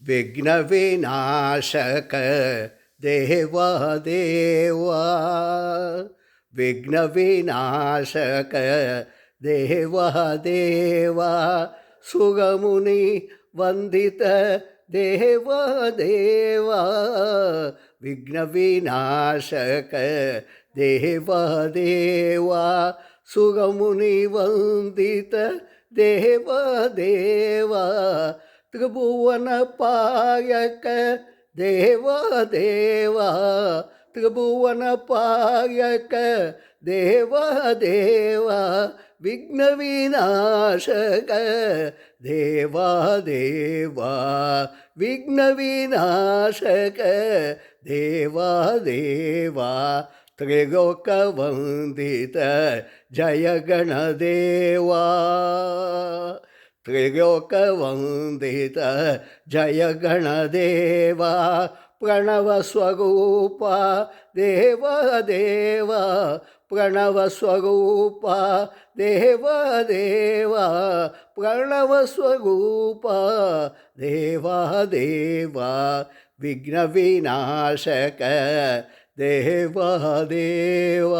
ವಿಘ್ನ ವಿನಾಶಕ ದೇವ ದೇವ, ವಿಘ್ನ ವಿನಾಶಕ ದೇವ ದೇವ, ಸುಗಮುನಿ ವಂದಿತ ದೇವ ದೇವ, ವಿಘ್ನ ವಿನಾಶಕ ದೇವ ದೇವ, ಸುಗಮುನಿ ವಂದಿತ ದೇವ ದೇವ, ತ್ರಿಭುವನ ಪಾಯಕ ದೇವ ದೇವ, ತ್ರಿಭುವನ ಪಾಯಕ ದೇವ ದೇವ, ವಿಘ್ನ ವಿನಾಶಕ ದೇವ ದೇವ, ವಿಘ್ನ ವಿನಾಶಕ ದೇವ ದೇವ, ತ್ರಿಲೋಕ ವಂದಿತ ಜಯ ಗಣದೇವ, ತ್ರಿಲೋಕ ವಂದಿತ ಜಯ ಗಣದೇವ, ಪ್ರಣವ ಸ್ವರೂಪ ದೇವ ದೇವ, ಪ್ರಣವ ಸ್ವರೂಪ ದೇವ ದೇವ, ಪ್ರಣವ ಸ್ವರೂಪ ದೇವ ದೇವ, ವಿಘ್ನ ವಿನಾಶಕ ದೇವ ದೇವ.